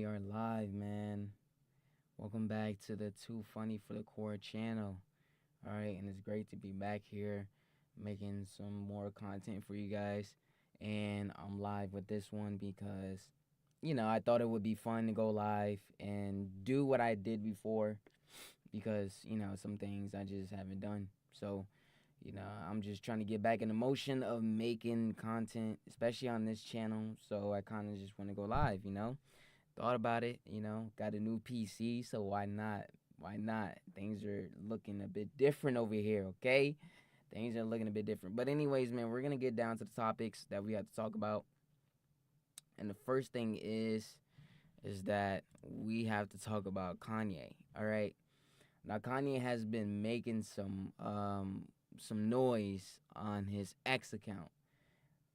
we are live, man. Welcome back to the Too Funny for the Core channel. All right, and it's great to be back here making some more content for you guys. And I'm live with this one because, I thought it would be fun to go live and do what I did before because, some things I just haven't done. So, I'm just trying to get back in the motion of making content, especially on this channel. So I kind of just want to go live. Thought about it, got a new PC, so why not? Why not? Things are looking a bit different over here, okay? Things are looking a bit different. But anyways, man, we're going to get down to the topics that we have to talk about. And the first thing is that we have to talk about Kanye, all right? Now Kanye has been making some noise on his X account.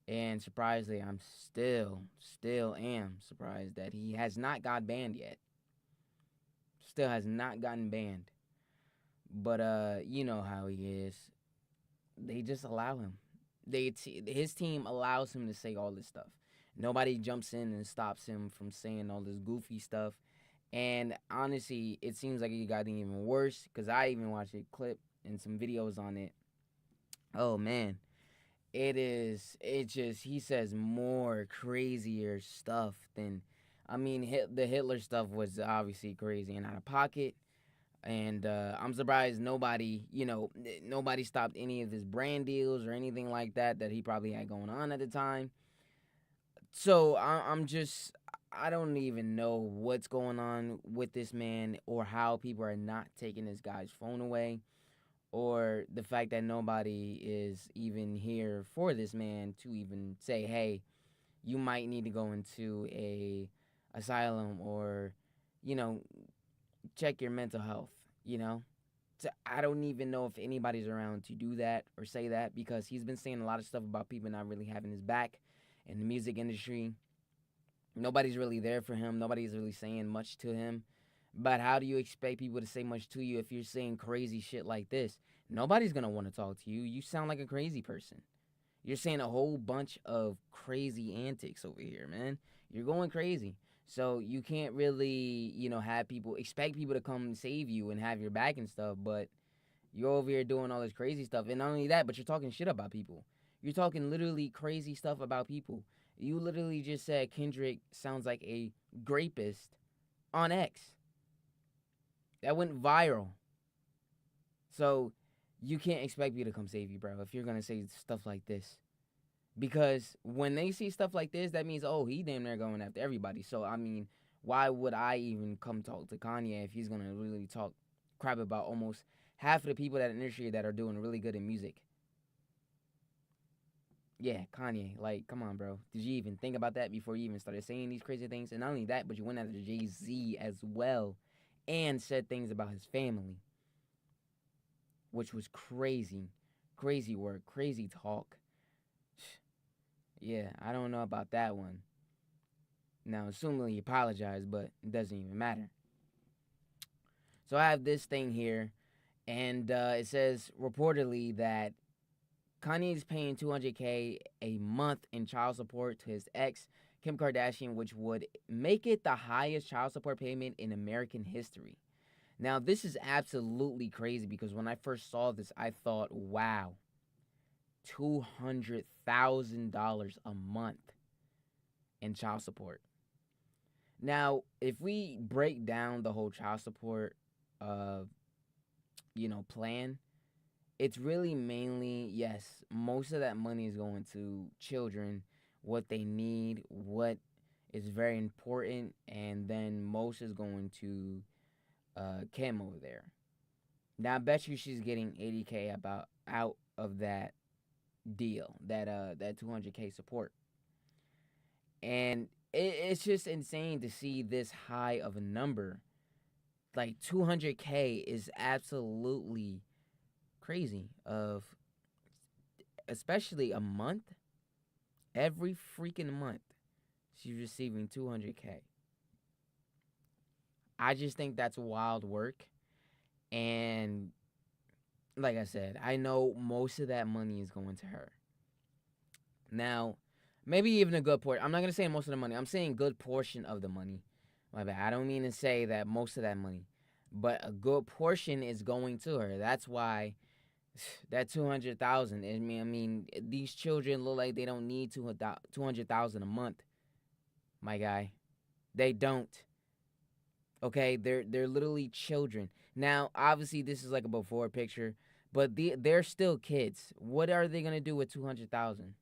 And surprisingly, I'm still am surprised that he has not got banned yet. Still has not gotten banned. But you know how he is. They just allow him. His team allows him to say all this stuff. Nobody jumps in and stops him from saying all this goofy stuff. And honestly, it seems like it got even worse because I even watched a clip and some videos on it. Oh man, he says more crazier stuff than, the Hitler stuff was obviously crazy and out of pocket. And I'm surprised nobody stopped any of his brand deals or anything like that he probably had going on at the time. So I don't even know what's going on with this man or how people are not taking this guy's phone away, or the fact that nobody is even here for this man to even say, hey, you might need to go into a asylum or, you know, check your mental health, you know? So I don't even know if anybody's around to do that or say that because he's been saying a lot of stuff about people not really having his back in the music industry. Nobody's really there for him. Nobody's really saying much to him. But how do you expect people to say much to you if you're saying crazy shit like this? Nobody's going to want to talk to you. You sound like a crazy person. You're saying a whole bunch of crazy antics over here, man. You're going crazy. So you can't really, expect people to come and save you and have your back and stuff, but you're over here doing all this crazy stuff. And not only that, but you're talking shit about people. You're talking literally crazy stuff about people. You literally just said Kendrick sounds like a rapist on X. That went viral. So you can't expect me to come save you, bro, if you're going to say stuff like this. Because when they see stuff like this, that means, oh, he damn near going after everybody. So, why would I even come talk to Kanye if he's going to really talk crap about almost half of the people in the industry that are doing really good in music? Yeah, Kanye, like, come on, bro. Did you even think about that before you even started saying these crazy things? And not only that, but you went after Jay-Z as well and said things about his family, which was crazy. Crazy work, crazy talk. Yeah, I don't know about that one. Now, assuming he apologized, but it doesn't even matter. So I have this thing here, and it says reportedly that Kanye is paying $200K a month in child support to his ex, Kim Kardashian, which would make it the highest child support payment in American history. Now, this is absolutely crazy because when I first saw this, I thought, wow, $200,000 a month in child support. Now, if we break down the whole child support, plan, it's really mainly, yes, most of that money is going to children, what they need, what is very important, and then most is going to Kim over there. Now, I bet you she's getting $80K about out of that deal, that $200K support. And it's just insane to see this high of a number. Like $200K is absolutely crazy, of especially a month. Every freaking month she's receiving $200K. I just think that's wild work. And like I said, I know most of that money is going to her. Now, maybe even a good portion. I'm not going to say most of the money. I'm saying good portion of the money. My bad. I don't mean to say that most of that money, but a good portion is going to her. That's why that 200,000. I mean, these children look like they don't need 200,000 a month, my guy. They don't. Okay, they're literally children. Now, obviously, this is like a before picture, but they're still kids. What are they gonna do with 200,000?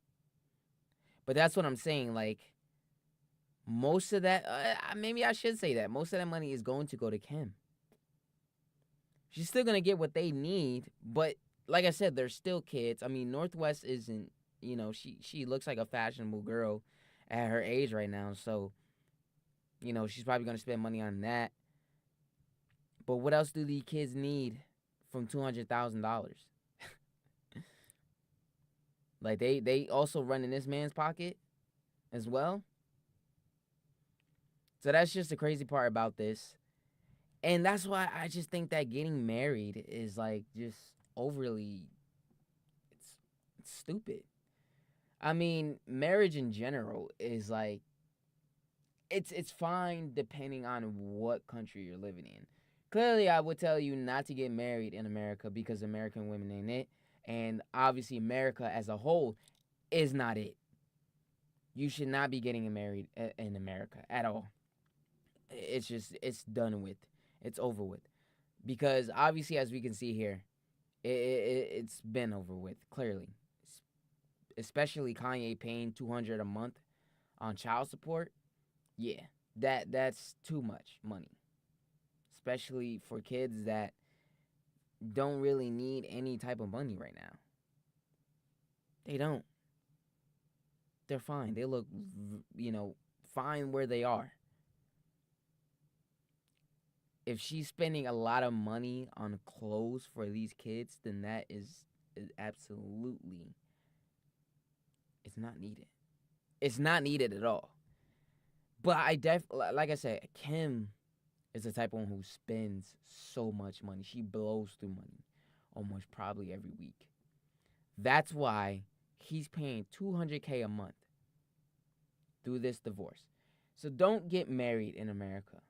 But that's what I'm saying. Like most of that, maybe I should say that most of that money is going to go to Kim. She's still gonna get what they need, but like I said, they're still kids. I mean, Northwest isn't. She looks like a fashionable girl at her age right now, so she's probably gonna spend money on that. But what else do these kids need from $200,000? Like they also run in this man's pocket as well. So that's just the crazy part about this. And that's why I just think that getting married is like just overly it's it's stupid. I mean, marriage in general is like it's fine depending on what country you're living in. Clearly, I would tell you not to get married in America because American women ain't it, and obviously America as a whole is not it. You should not be getting married in America at all. It's done with. It's over with because obviously, as we can see here, it's been over with clearly. Especially Kanye paying 200 a month on child support. Yeah, that's too much money, especially for kids that don't really need any type of money right now. They don't. They're fine. They look, fine where they are. If she's spending a lot of money on clothes for these kids, then that is absolutely it's not needed. It's not needed at all. But like I said, Kim is the type of one who spends so much money. She blows through money almost probably every week. That's why he's paying 200K a month through this divorce. So don't get married in America.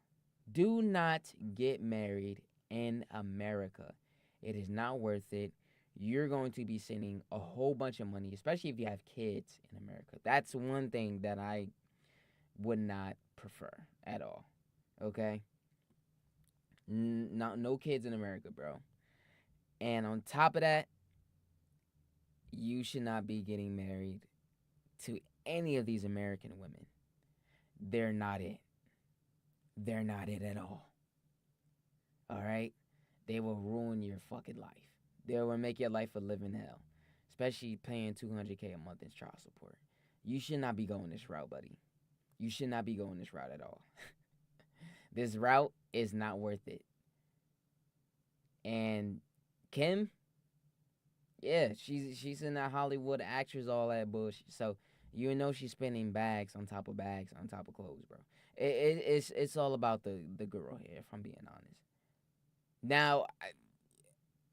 Do not get married in America. It is not worth it. You're going to be sending a whole bunch of money, especially if you have kids in America. That's one thing that I would not prefer at all. Okay? No kids in America, bro. And on top of that, you should not be getting married to any of these American women. They're not it. They're not it at all. All right? They will ruin your fucking life. They will make your life a living hell, especially paying 200K a month in child support. You should not be going this route, buddy. You should not be going this route at all. This route is not worth it. And Kim, yeah, she's in that Hollywood actress, all that bullshit. So she's spending bags on top of clothes, bro. It's all about the girl here, if I'm being honest. Now,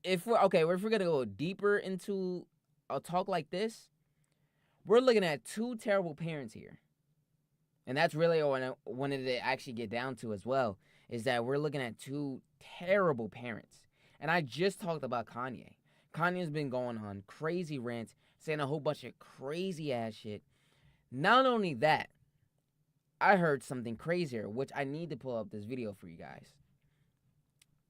if we're gonna go deeper into a talk like this, we're looking at two terrible parents here, and that's really what I wanted to actually get down to as well. Is that we're looking at two terrible parents, and I just talked about Kanye. Kanye's been going on crazy rants, saying a whole bunch of crazy ass shit. Not only that, I heard something crazier, which I need to pull up this video for you guys.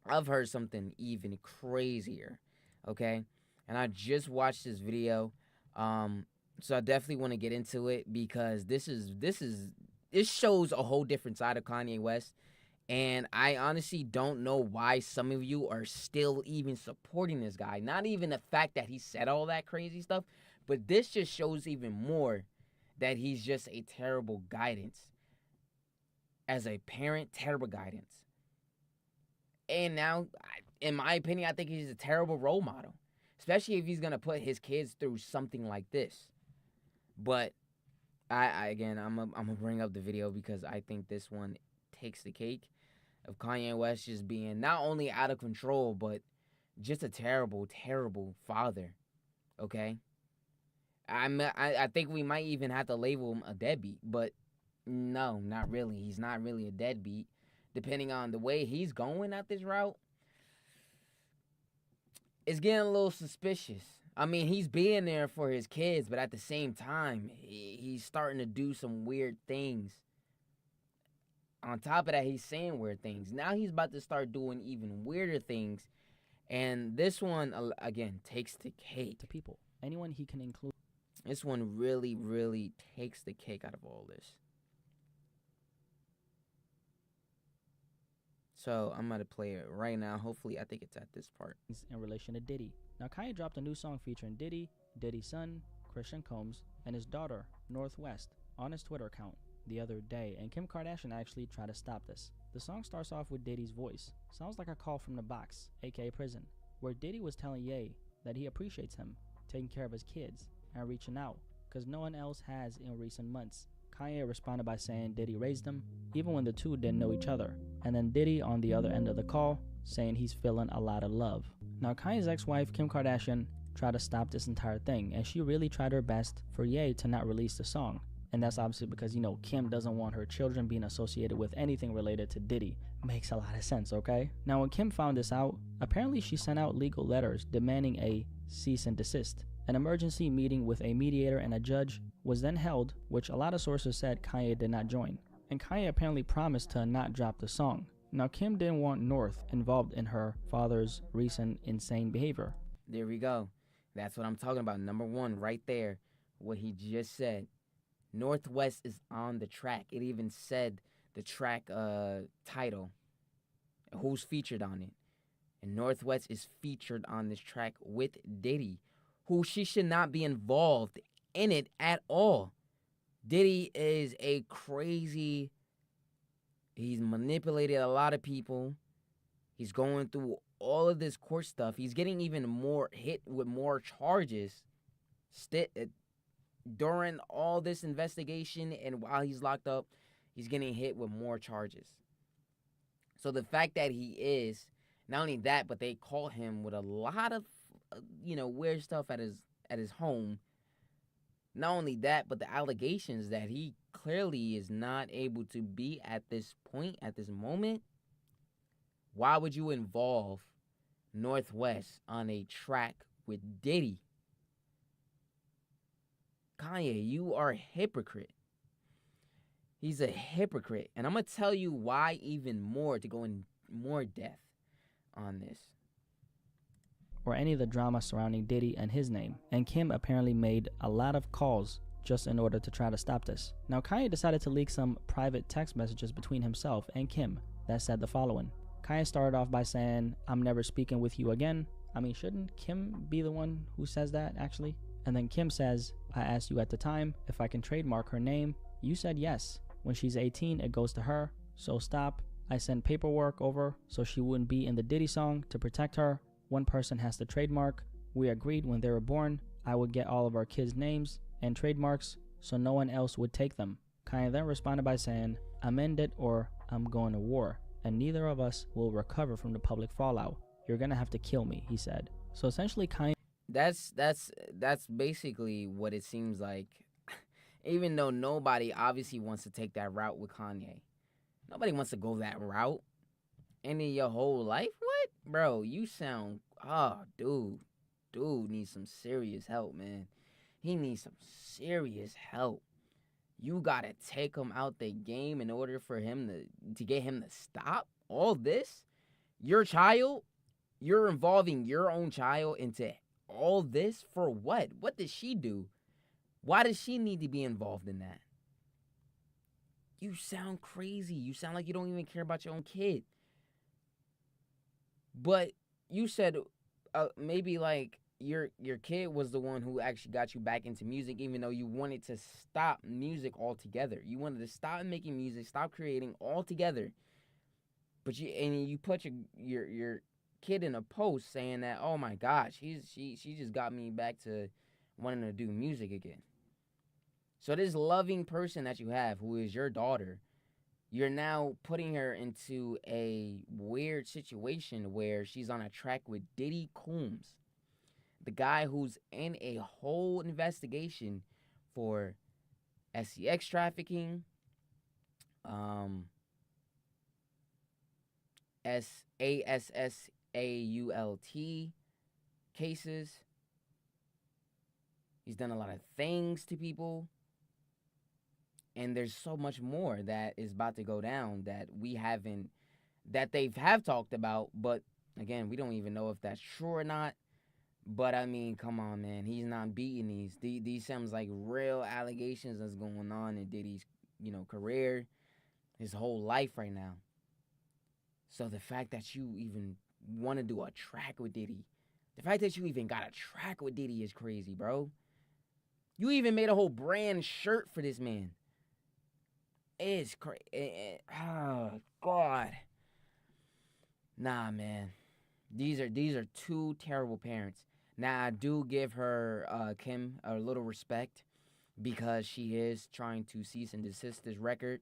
I've heard something even crazier, okay? And I just watched this video, so I definitely want to get into it because this shows a whole different side of Kanye West, and I honestly don't know why some of you are still even supporting this guy. Not even the fact that he said all that crazy stuff, but this just shows even more that he's just a terrible guidance. As a parent, terrible guidance. And now, in my opinion, I think he's a terrible role model, especially if he's gonna put his kids through something like this. But I'm gonna bring up the video because I think this one takes the cake of Kanye West just being not only out of control but just a terrible, terrible father. Okay, I think we might even have to label him a deadbeat, but No, not really. He's not really a deadbeat. Depending on the way he's going at this route, it's getting a little suspicious. I mean, he's being there for his kids, but at the same time, he's starting to do some weird things. On top of that, he's saying weird things. Now he's about to start doing even weirder things. And this one, again, takes the cake. To people, anyone he can include. This one really, really takes the cake out of all this. So I'm going to play it right now. Hopefully, I think it's at this part. In relation to Diddy. Now, Kanye dropped a new song featuring Diddy, Diddy's son, Christian Combs, and his daughter, Northwest, on his Twitter account the other day, and Kim Kardashian actually tried to stop this. The song starts off with Diddy's voice. Sounds like a call from the box, aka prison, where Diddy was telling Ye that he appreciates him, taking care of his kids, and reaching out, because no one else has in recent months. Kanye responded by saying Diddy raised him, even when the two didn't know each other, and then Diddy on the other end of the call, saying he's feeling a lot of love. Now, Kanye's ex-wife, Kim Kardashian, tried to stop this entire thing, and she really tried her best for Ye to not release the song. And that's obviously because, Kim doesn't want her children being associated with anything related to Diddy. Makes a lot of sense, okay? Now, when Kim found this out, apparently she sent out legal letters demanding a cease and desist. An emergency meeting with a mediator and a judge was then held, which a lot of sources said Kanye did not join. And Kanye apparently promised to not drop the song. Now, Kim didn't want North involved in her father's recent insane behavior. There we go. That's what I'm talking about. Number one, right there, what he just said. Northwest is on the track. It even said the track title, who's featured on it. And Northwest is featured on this track with Diddy, who she should not be involved in it at all. Diddy is a crazy, he's manipulated a lot of people. He's going through all of this court stuff. He's getting even more hit with more charges during all this investigation, and while he's locked up, he's getting hit with more charges. So the fact that he is, not only that, but they caught him with a lot of, weird stuff at his home. Not only that, but the allegations that he clearly is not able to be at this point, at this moment. Why would you involve Northwest on a track with Diddy? Kanye, you are a hypocrite. He's a hypocrite. And I'm going to tell you why even more, to go in more depth on this. Or any of the drama surrounding Diddy and his name. And Kim apparently made a lot of calls just in order to try to stop this. Now, Kanye decided to leak some private text messages between himself and Kim that said the following. Kanye started off by saying, "I'm never speaking with you again." I mean, shouldn't Kim be the one who says that, actually? And then Kim says, "I asked you at the time if I can trademark her name. You said yes. When she's 18, it goes to her. So stop. I sent paperwork over so she wouldn't be in the Diddy song to protect her. One person has the trademark. We agreed when they were born, I would get all of our kids' names and trademarks so no one else would take them." Kanye then responded by saying, "Amend it or I'm going to war, and neither of us will recover from the public fallout. You're going to have to kill me," he said. So essentially, Kanye... That's basically what it seems like. Even though nobody obviously wants to take that route with Kanye. Nobody wants to go that route. And in your whole life? What? Bro, you sound... dude. Dude needs some serious help, man. He needs some serious help. You gotta take him out the game in order for him to get him to stop all this? Your child? You're involving your own child into all this for what? What did she do? Why does she need to be involved in that? You sound crazy. You sound like you don't even care about your own kid. But you said maybe like your kid was the one who actually got you back into music, even though you wanted to stop music altogether. You wanted to stop making music, stop creating altogether. But you put your kid in a post saying that, "Oh my gosh, she just got me back to wanting to do music again." So this loving person that you have, who is your daughter, you're now putting her into a weird situation where she's on a track with Diddy Combs, the guy who's in a whole investigation for SEX trafficking, um Assault cases. He's done a lot of things to people, and there's so much more that is about to go down that we haven't that they've have talked about, but again, we don't even know if that's true or not. But I mean, come on, man, he's not beating these. These sounds like real allegations that's going on in Diddy's, career, his whole life right now. So the fact that you even want to do a track with Diddy, the fact that you even got a track with Diddy is crazy, bro. You even made a whole brand shirt for this man. It's crazy. Oh God, nah, man. These are two terrible parents. Now I do give her Kim a little respect because she is trying to cease and desist this record,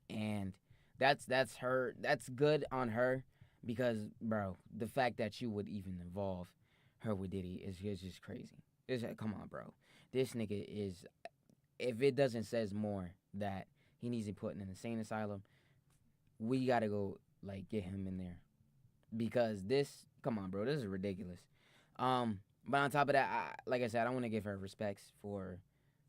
and that's her. That's good on her because, bro, the fact that you would even involve her with Diddy is just crazy. Come on, bro. This nigga is. If it doesn't says more that he needs to be put in an insane asylum, we gotta go like get him in there because this. Come on, bro. This is ridiculous. But on top of that, like I said, I want to give her respects for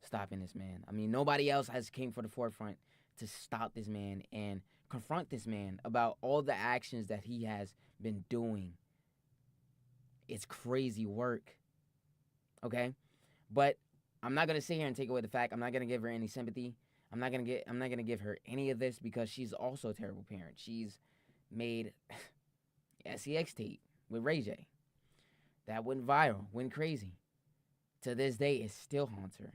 stopping this man. I mean, nobody else has came for the forefront to stop this man and confront this man about all the actions that he has been doing. It's crazy work, okay? But I'm not gonna sit here and take away the fact. I'm not gonna give her any sympathy. I'm not gonna give her any of this because she's also a terrible parent. She's made SEX tape with Ray J. That went viral, went crazy. To this day, it still haunts her.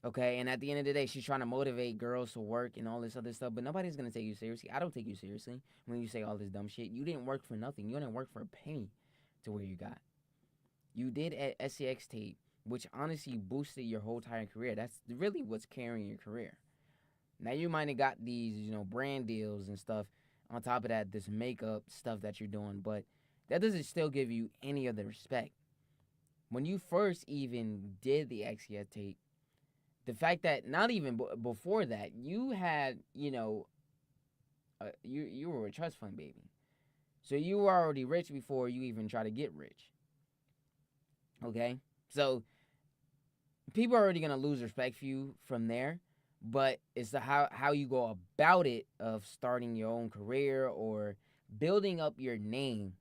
Okay, and at the end of the day, she's trying to motivate girls to work and all this other stuff, but nobody's gonna take you seriously. I don't take you seriously when you say all this dumb shit. You didn't work for nothing. You didn't work for a penny to where you got. You did at SCX tape, which honestly boosted your whole entire career. That's really what's carrying your career. Now you might have got these, brand deals and stuff. On top of that, this makeup stuff that you're doing, but that doesn't still give you any of the respect. When you first even did the XCS tape, the fact that not even before that, you had, you were a trust fund baby. So you were already rich before you even try to get rich. Okay? So people are already going to lose respect for you from there, but it's how you go about it of starting your own career or building up your name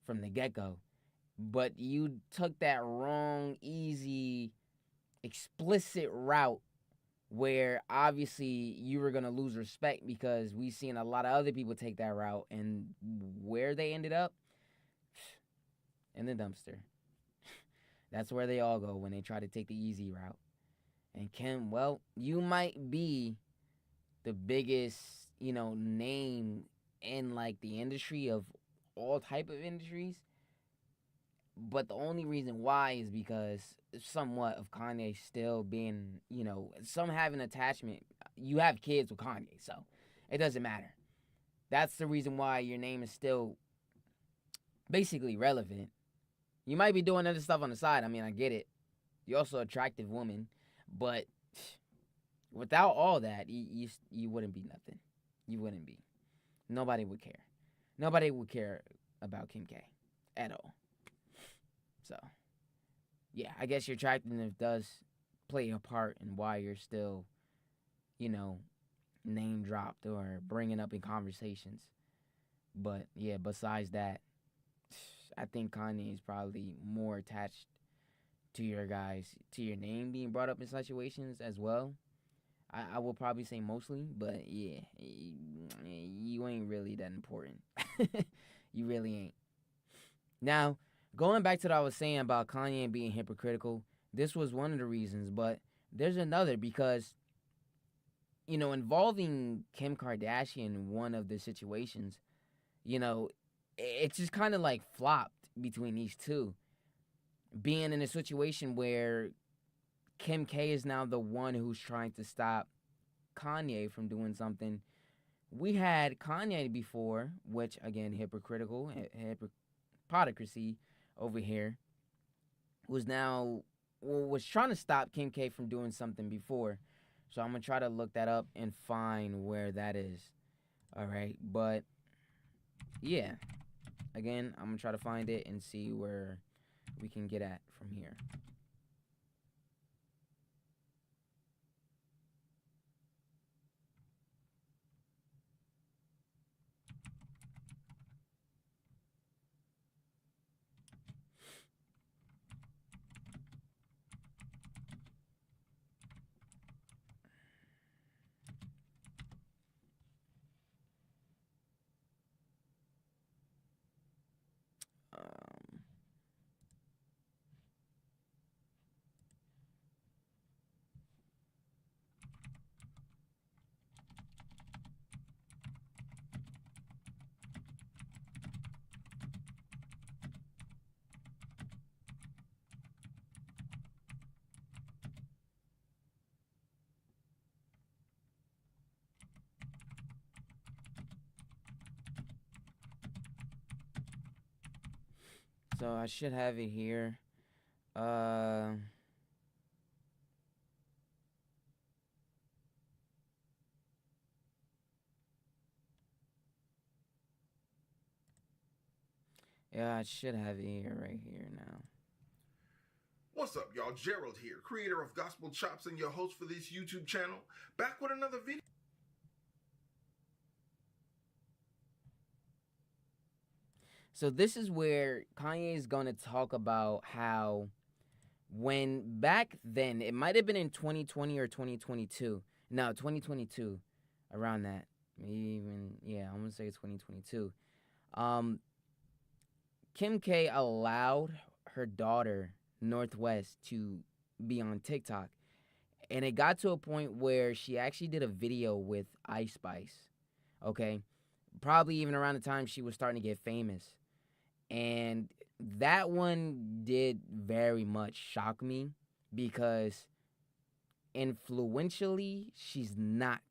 from the get-go. But you took that wrong, easy, explicit route where obviously you were going to lose respect because we seen a lot of other people take that route, and where they ended up in the dumpster. That's where they all go when they try to take the easy route. And Kim, well, you might be the biggest, name in like the industry of all type of industries, but the only reason why is because somewhat of Kanye still being, some having attachment. You have kids with Kanye, so it doesn't matter. That's the reason why your name is still basically relevant. You might be doing other stuff on the side. I mean, I get it. You're also an attractive woman, but without all that, you wouldn't be nothing. You wouldn't be. Nobody would care. Nobody would care about Kim K at all. So, yeah, I guess your attractiveness does play a part in why you're still, name dropped or bringing up in conversations. But yeah, besides that, I think Kanye is probably more attached to to your name being brought up in situations as well. I will probably say mostly, but yeah, you ain't really that important. You really ain't. Now, going back to what I was saying about Kanye being hypocritical, this was one of the reasons, but there's another because, involving Kim Kardashian in one of the situations, it's just kind of like flopped between these two. Being in a situation where Kim K is now the one who's trying to stop Kanye from doing something. We had Kanye before, which again, hypocrisy over here, was trying to stop Kim K from doing something before. So I'm gonna try to look that up and find where that is. All right, but yeah, again, I'm gonna try to find it and see where we can get at from here. Um, so I should have it here. Uh, yeah, I should have it here right here now. What's up, y'all? Gerald here, creator of Gospel Chops and your host for this YouTube channel, back with another video. So this is where Kanye is gonna talk about how when back then, it might have been in 2020 or 2022. No, 2022, around that. Maybe even, yeah, I'm gonna say 2022. Um, Kim K allowed her daughter Northwest to be on TikTok, and it got to a point where she actually did a video with Ice Spice. Okay, probably even around the time she was starting to get famous, and that one did very much shock me because influentially, she's not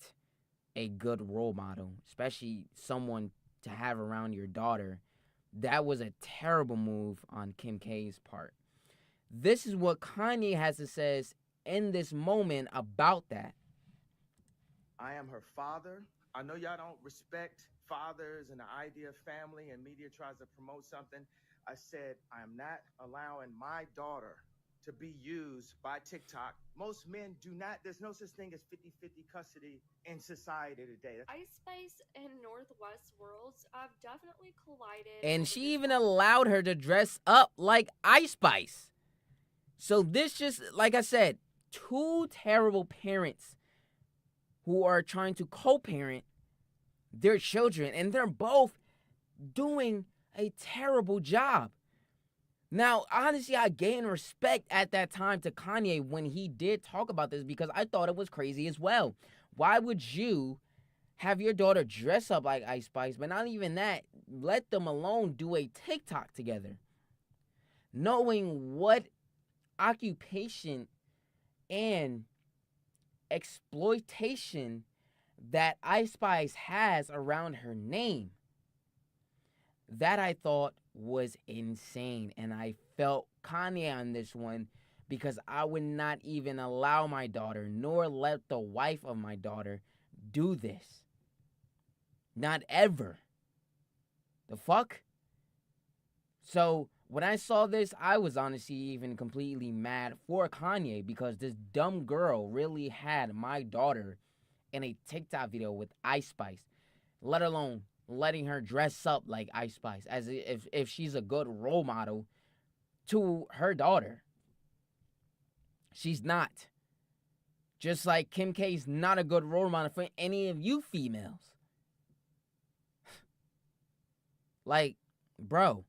a good role model, especially someone to have around your daughter. That was a terrible move on Kim K's part. This is what Kanye has to say in this moment about that. I am her father. I know y'all don't respect fathers and the idea of family, and media tries to promote something. I said, I am not allowing my daughter to be used by TikTok. Most men do not, there's no such thing as 50-50 custody in society today. Ice Spice and Northwest worlds have definitely collided. And she even allowed her to dress up like Ice Spice. So this just, like I said, two terrible parents who are trying to co-parent their children, and they're both doing a terrible job. Now, honestly, I gained respect at that time to Kanye when he did talk about this because I thought it was crazy as well. Why would you have your daughter dress up like Ice Spice, but not even that, let them alone do a TikTok together? Knowing what occupation and exploitation that Ice Spice has around her name, that I thought was insane. And I felt Kanye on this one because I would not even allow my daughter nor let the wife of my daughter do this. Not ever. The fuck? So when I saw this, I was honestly even completely mad for Kanye because this dumb girl really had my daughter in a TikTok video with Ice Spice, let alone letting her dress up like Ice Spice as if she's a good role model to her daughter. She's not. Just like Kim K's not a good role model for any of you females. Like, bro,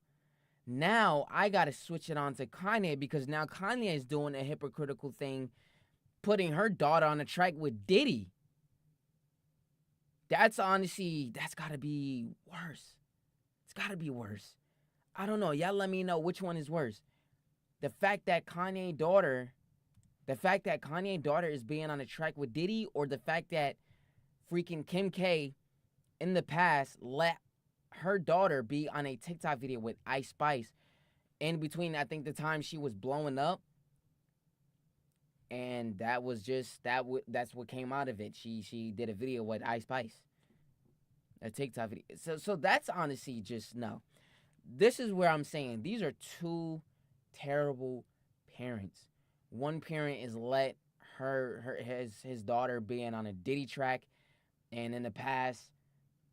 now I gotta switch it on to Kanye because now Kanye is doing a hypocritical thing, putting her daughter on a track with Diddy. That's honestly, that's gotta be worse. It's gotta be worse. I don't know. Y'all let me know which one is worse. The fact that Kanye daughter is being on a track with Diddy, or the fact that freaking Kim K in the past let her daughter be on a TikTok video with Ice Spice in between, I think, the time she was blowing up and that was just that's what came out of it. She did a video with Ice Spice, a TikTok video. So that's honestly just no. This is where I'm saying these are two terrible parents. One parent is let his daughter being on a Diddy track, and in the past,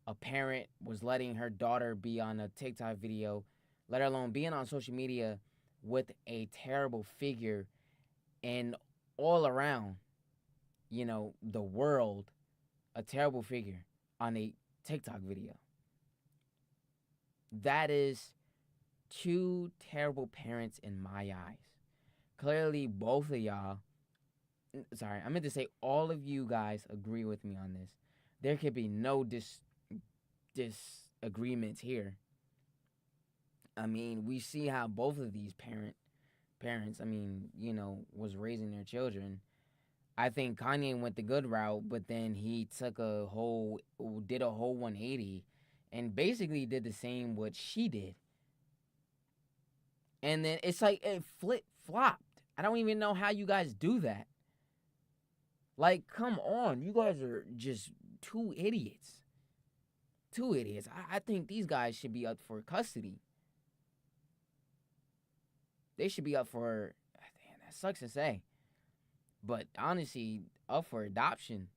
a parent was letting her daughter be on a TikTok video, let alone being on social media with a terrible figure and all around, the world, a terrible figure on a TikTok video. That is two terrible parents in my eyes. Clearly, both of y'all, sorry, I meant to say all of you guys agree with me on this. There could be no disagreements here. I mean, we see how both of these parents, was raising their children. I think Kanye went the good route, but then he did a whole 180 and basically did the same what she did. And then it's like it flip-flopped. I don't even know how you guys do that. Like, come on. You guys are just two idiots. Two idiots. I think these guys should be up for custody. They should be up for, damn, that sucks to say. But honestly, up for adoption.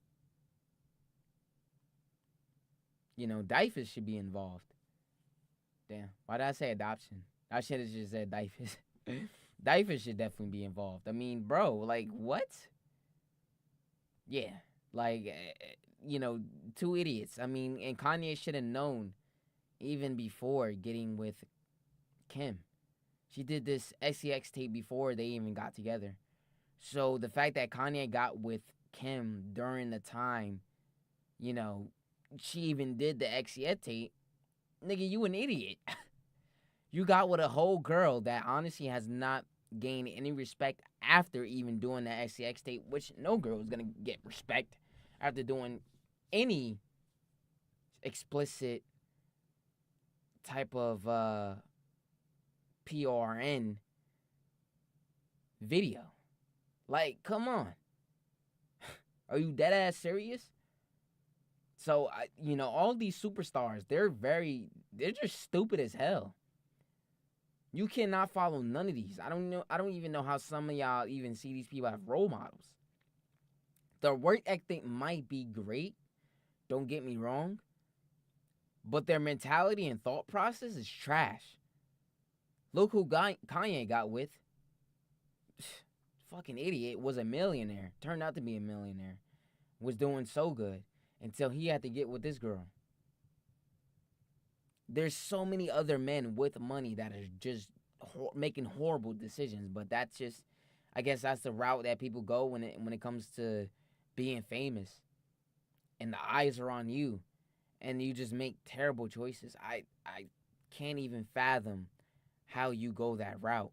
DIFUS should be involved. Damn, why did I say adoption? I should have just said DIFUS. DIFUS should definitely be involved. I mean, bro, like, what? Yeah, like, two idiots. I mean, and Kanye should have known even before getting with Kim. She did this SEX tape before they even got together. So the fact that Kanye got with Kim during the time, she even did the SEX tape, nigga, you an idiot. You got with a whole girl that honestly has not gained any respect after even doing the SEX tape, which no girl is going to get respect after doing any explicit type of PRN video. Like, come on. Are you dead ass serious? So, all these superstars, they're just stupid as hell. You cannot follow none of these. I don't even know how some of y'all even see these people as role models. Their work ethic might be great, don't get me wrong, but their mentality and thought process is trash. Look who Kanye got with. Fucking idiot, was a millionaire. Turned out to be a millionaire. Was doing so good until he had to get with this girl. There's so many other men with money that are just making horrible decisions, but that's just, I guess that's the route that people go when it comes to being famous. And the eyes are on you, and you just make terrible choices. I can't even fathom how you go that route.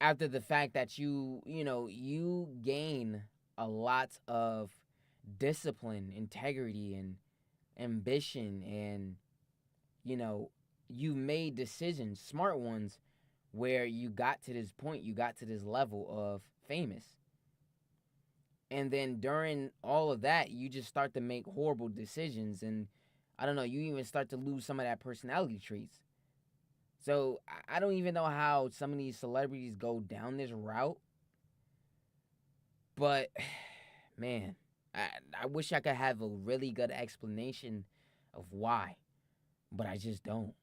After the fact that you gain a lot of discipline, integrity, and ambition, and you made decisions, smart ones, where you got to this point, you got to this level of famous. And then during all of that, you just start to make horrible decisions, and I don't know, you even start to lose some of that personality traits. So I don't even know how some of these celebrities go down this route. But, man, I wish I could have a really good explanation of why. But I just don't.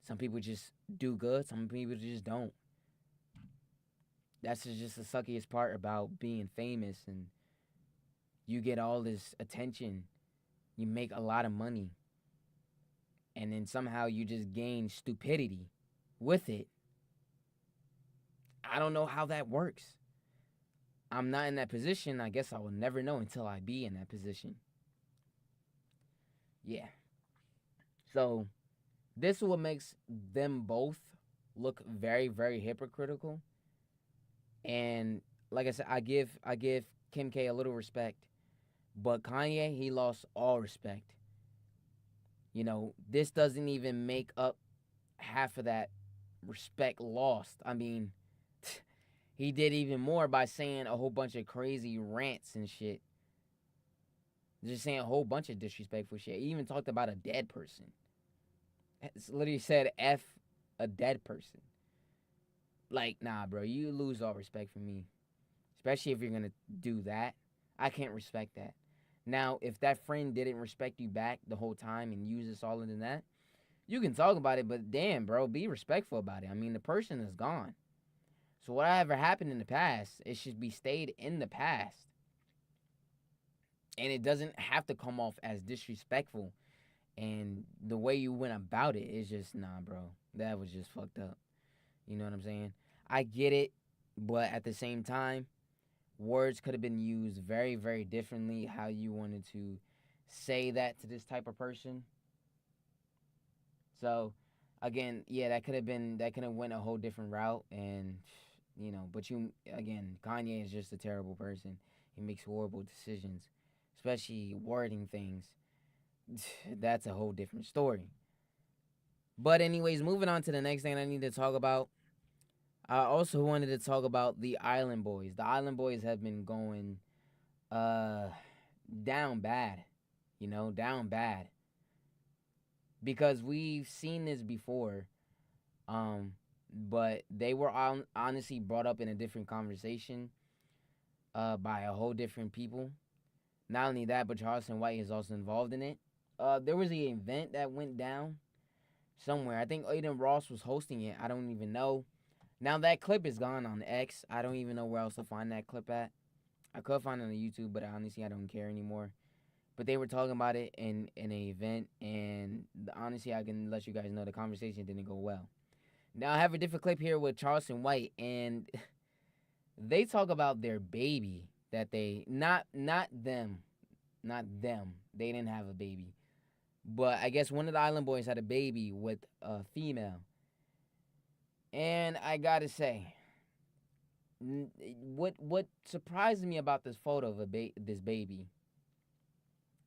Some people just do good. Some people just don't. That's just the suckiest part about being famous. And you get all this attention. You make a lot of money. And then somehow you just gain stupidity with it. I don't know how that works. I'm not in that position. I guess I will never know until I be in that position. Yeah. So, this is what makes them both look very, very hypocritical. And like I said, I give Kim K a little respect. But Kanye, he lost all respect. This doesn't even make up half of that respect lost. I mean, He did even more by saying a whole bunch of crazy rants and shit. Just saying a whole bunch of disrespectful shit. He even talked about a dead person. It's literally said F a dead person. Like, nah, bro, you lose all respect from me. Especially if you're gonna do that. I can't respect that. Now, if that friend didn't respect you back the whole time and use this all into that, you can talk about it, but damn, bro, be respectful about it. I mean, the person is gone. So whatever happened in the past, it should be stayed in the past. And it doesn't have to come off as disrespectful. And the way you went about it is just, nah, bro. That was just fucked up. You know what I'm saying? I get it, but at the same time, words could have been used very, very differently how you wanted to say that to this type of person. So, again, yeah, that could have went a whole different route, and but Kanye is just a terrible person. He makes horrible decisions, especially wording things. That's a whole different story. But anyways, moving on to the next thing I need to talk about. I also wanted to talk about the Island Boys. The Island Boys have been going down bad. Down bad. Because we've seen this before. But they were honestly brought up in a different conversation by a whole different people. Not only that, but Charleston White is also involved in it. There was an event that went down somewhere. I think Aiden Ross was hosting it. I don't even know. Now that clip is gone on X. I don't even know where else to find that clip at. I could find it on YouTube, but honestly, I don't care anymore. But they were talking about it in an event, and honestly, I can let you guys know the conversation didn't go well. Now I have a different clip here with Charleston White, and they talk about their baby that they not them. They didn't have a baby, but I guess one of the Island Boys had a baby with a female. And I gotta say, what surprised me about this photo of this baby,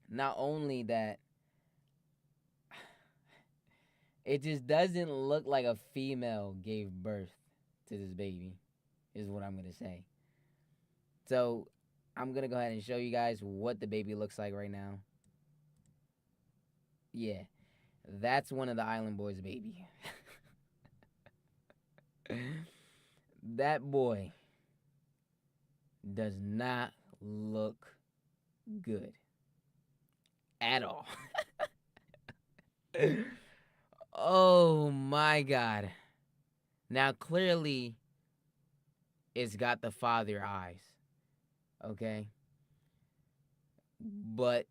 not only that it just doesn't look like a female gave birth to this baby, is what I'm gonna say. So I'm gonna go ahead and show you guys what the baby looks like right now. Yeah, that's one of the Island Boys' baby. That boy does not look good at all. Oh my God. Now clearly it's got the father eyes. Okay? But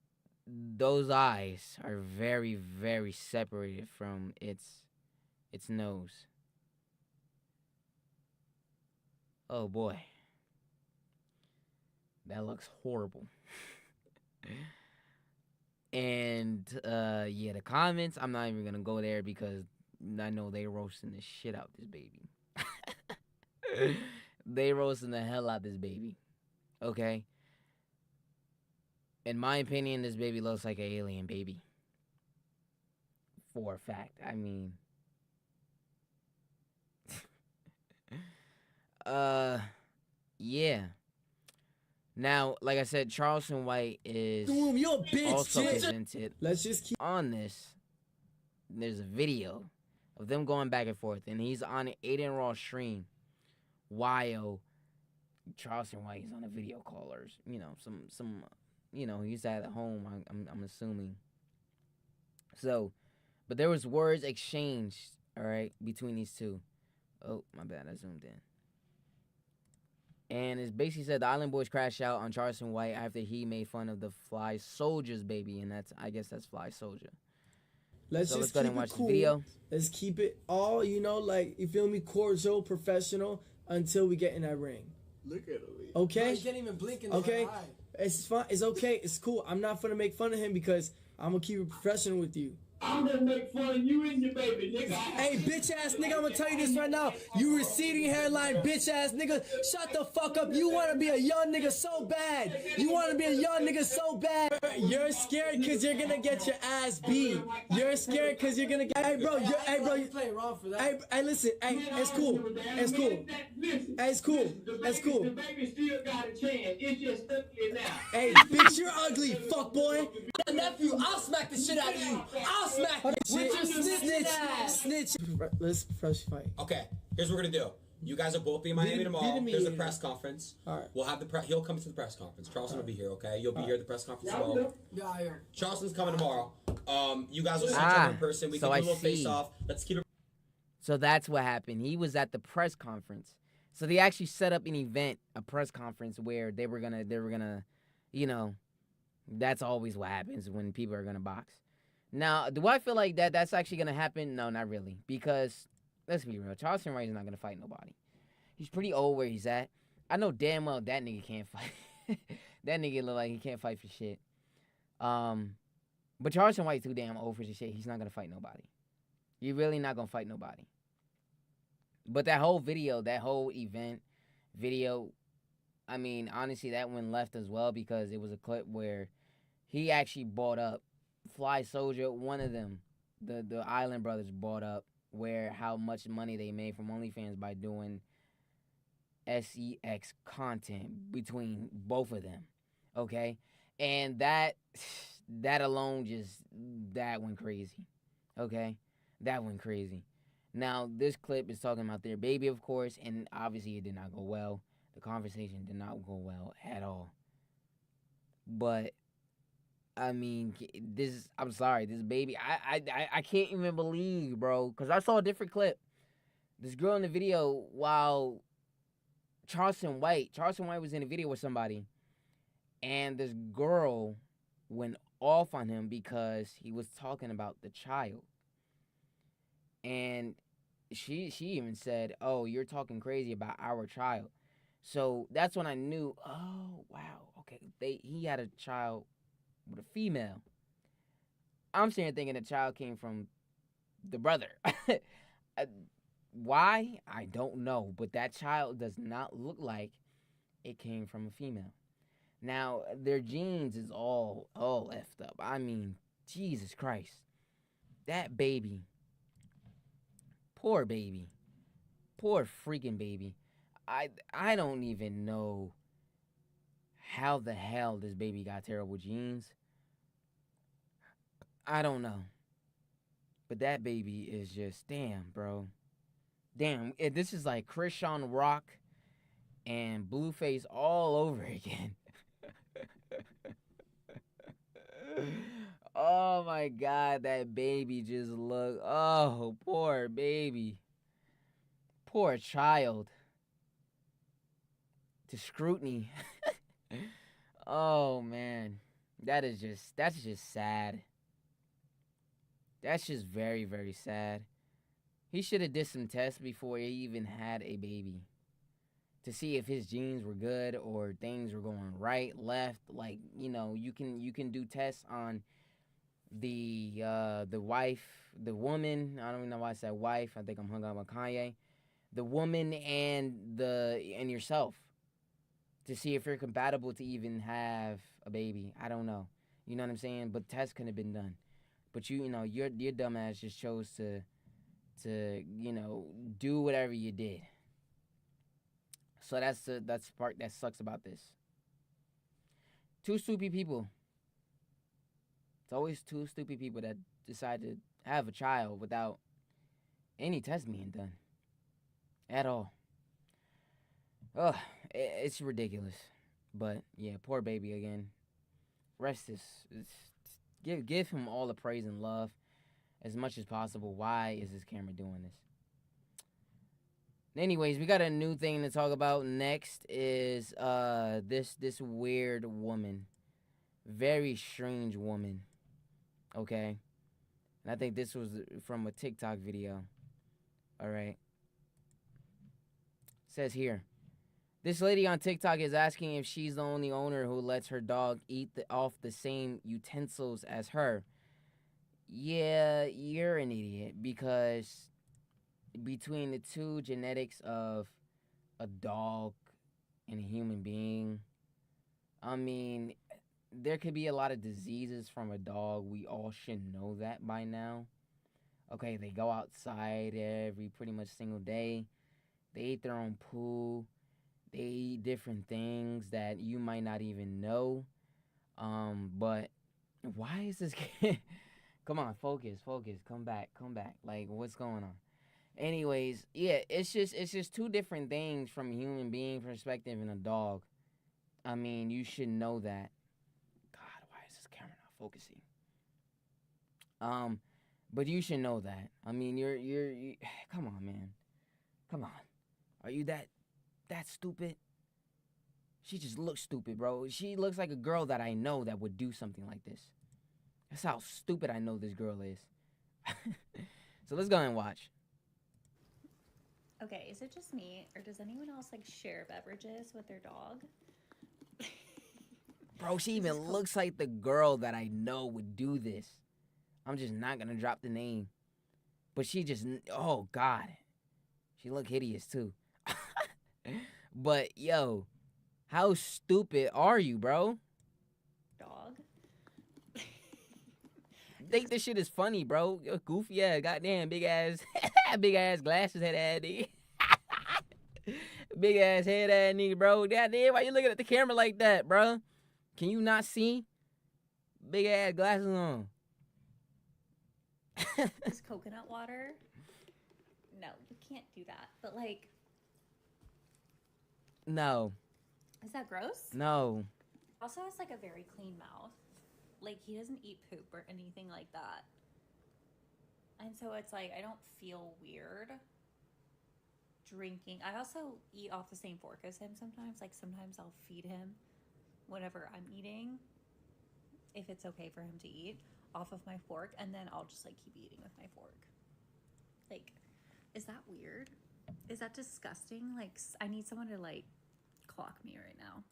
those eyes are very, very separated from its nose. Oh boy. That looks horrible. And yeah, the comments, I'm not even gonna go there because I know they roasting the shit out this baby. They roasting the hell out this baby. Okay? In my opinion, this baby looks like an alien baby. For a fact. I mean, yeah. Now, like I said, Charleston White is also presented on this. There's a video of them going back and forth, and he's on Aiden Ross' stream while Charleston White is on a video call, or some he's at home. I'm assuming. So, but there was words exchanged, all right, between these two. Oh, my bad, I zoomed in. And it's basically said the Island Boys crashed out on Charleston White after he made fun of the Fly Soldier's baby, and I guess that's Fly Soldier. Let's go ahead and watch the video. Let's keep it all, you feel me, cordial, professional, until we get in that ring. Look at him. Okay? Bro, he can't even blink in the okay? eye. It's fine. It's okay. It's cool. I'm not gonna make fun of him because I'm gonna keep it professional with you. I'm gonna make fun of you and your baby, nigga. Hey, bitch ass nigga, I'm gonna tell you this right now. You receding hairline, bitch ass nigga. Shut the fuck up. You wanna be a young nigga so bad. You wanna be a young nigga so bad. You're scared cause you're gonna get your ass beat. You're scared cause you're gonna get. Hey, bro, you playing wrong for that. Hey, listen. Hey, it's cool. It's cool. listen. Hey, it's cool. The That's baby, cool. The baby still got a chance. It's just ugly now. Hey, bitch, you're ugly, fuck boy. Nephew, I'll smack the shit out of you. I'll smack you. With your snitch ass. Snitch. Let's fresh fight. Okay, here's what we're gonna do. You guys will both be in Miami tomorrow. There's a press conference. All right. We'll have he'll come to the press conference. Charleston will be here, okay? You'll be here at the press conference tomorrow. Yeah. Charleston's coming tomorrow. You guys will see each other in person. We so can do a I little see. face off. Let's keep it. So that's what happened. He was at the press conference. So they actually set up an event, a press conference where they were gonna, you know, that's always what happens when people are gonna box. Now, do I feel like that's actually gonna happen? No, not really. Because let's be real, Charleston Wright is not gonna fight nobody. He's pretty old where he's at. I know damn well that nigga can't fight. That nigga look like he can't fight for shit. But Charleston White's too damn old for shit. He's not gonna fight nobody. You're really not gonna fight nobody. But that whole video, that whole event video, I mean, honestly, that went left as well because it was a clip where he actually brought up Fly Soldier, one of them, the Island Brothers brought up where how much money they made from OnlyFans by doing sex content between both of them, okay? And that alone that went crazy, okay? That went crazy. Now, this clip is talking about their baby, of course, and obviously it did not go well. The conversation did not go well at all. But, I mean, I'm sorry, this baby, I can't even believe, bro, because I saw a different clip. This girl in the video, while Charleston White was in a video with somebody, and this girl went off on him because he was talking about the child. And she even said, "Oh, you're talking crazy about our child." So that's when I knew, oh, wow, okay, he had a child with a female. I'm sitting here thinking the child came from the brother. Why? I don't know, but that child does not look like it came from a female. Now, their genes is all effed up. I mean, Jesus Christ. That baby. Poor baby. Poor freaking baby. I don't even know how the hell this baby got terrible genes. I don't know. But that baby is just, damn, bro. Damn, this is like Krishan Rock and Blueface all over again. Oh my God, that baby just look. Oh, poor baby. Poor child. To scrutiny. Oh man. That's just sad. That's just very, very sad. He should have did some tests before he even had a baby. To see if his genes were good or things were going right, left. Like, you know, you can do tests on the wife, the woman. I don't even know why I said wife. I think I'm hung up on Kanye. The woman and yourself to see if you're compatible to even have a baby. I don't know. You know what I'm saying? But tests couldn't have been done. But you know, your dumb ass just chose to you know, do whatever you did. So that's the part that sucks about this. Two stupid people. It's always two stupid people that decide to have a child without any test being done at all. Ugh, it's ridiculous. But yeah, poor baby again. Rest give him all the praise and love as much as possible. Why is this camera doing this? Anyways, we got a new thing to talk about. Next is this weird woman. Very strange woman. Okay? And I think this was from a TikTok video. Alright. Says here. This lady on TikTok is asking if she's the only owner who lets her dog eat off the same utensils as her. Yeah, you're an idiot because between the two genetics of a dog and a human being, I mean, there could be a lot of diseases from a dog. We all should know that by now. Okay, they go outside every pretty much single day. They eat their own poo. They eat different things that you might not even know. But why is this kid? Come on, focus. Come back. Like, what's going on? Anyways, yeah, it's just two different things from a human being perspective and a dog. I mean, you should know that. God, why is this camera not focusing? But you should know that. I mean, you come on, man. Come on. Are you that stupid? She just looks stupid, bro. She looks like a girl that I know that would do something like this. That's how stupid I know this girl is. So let's go and watch. Okay, is it just me, or does anyone else like share beverages with their dog? Bro, she even looks like the girl that I know would do this. I'm just not gonna drop the name. But she just, oh God. She look hideous too. But yo, how stupid are you, bro? Dog. Think this shit is funny, bro. Yo, goofy ass, goddamn big ass glasses head ass nigga. Big ass head ass nigga, bro. Goddamn, why you looking at the camera like that, bro? Can you not see? Big ass glasses on. Is coconut water? No, you can't do that. But like, No. is that gross? No. Also has like a very clean mouth. Like he doesn't eat poop or anything like that. And so it's like I don't feel weird drinking. I also eat off the same fork as him sometimes. Like sometimes I'll feed him whenever I'm eating, if it's okay for him to eat, off of my fork, and then I'll just like keep eating with my fork. Like, is that weird? Is that disgusting? Like, I need someone to like clock me right now.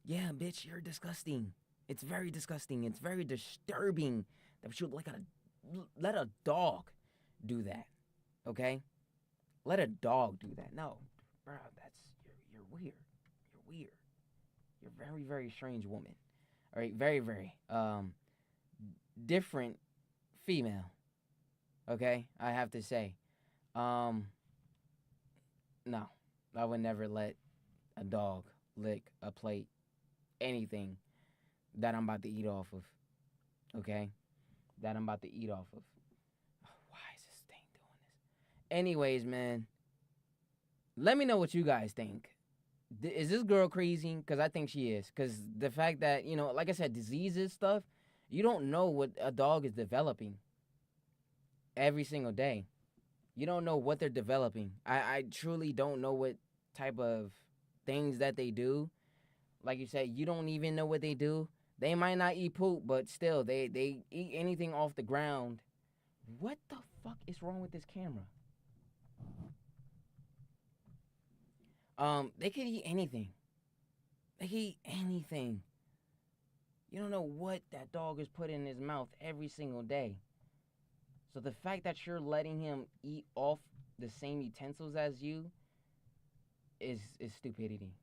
Yeah, bitch, you're disgusting. It's very disgusting. It's very disturbing that you let a dog do that. Okay? Let a dog do that. No, bro, you're weird. You're weird. You're a very, very strange woman. All right, very, very different female. Okay, I have to say, no, I would never let a dog lick a plate, anything that I'm about to eat off of. Okay, that I'm about to eat off of. Why is this thing doing this? Anyways, man, let me know what you guys think. Is this girl crazy? Because I think she is. Because the fact that, you know, like I said, diseases, stuff, you don't know what a dog is developing every single day. You don't know what they're developing. I truly don't know what type of things that they do. Like you said, you don't even know what they do. They might not eat poop, but still, they eat anything off the ground. What the fuck is wrong with this camera? They could eat anything. They could eat anything. You don't know what that dog is putting in his mouth every single day. So the fact that you're letting him eat off the same utensils as you is stupidity.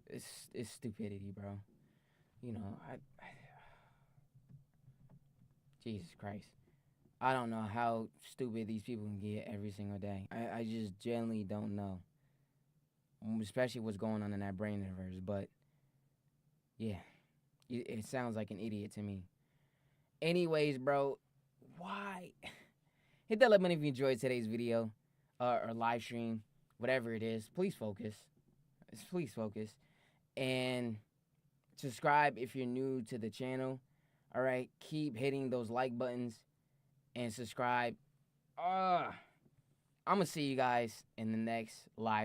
It's stupidity, bro. You know, Jesus Christ. I don't know how stupid these people can get every single day. I just generally don't know. Especially what's going on in that brain universe. But, yeah. It sounds like an idiot to me. Anyways, bro. Why? Hit that like button if you enjoyed today's video. Or live stream. Whatever it is. Please focus. Please focus. And subscribe if you're new to the channel. Alright? Keep hitting those like buttons. And subscribe. I'm going to see you guys in the next live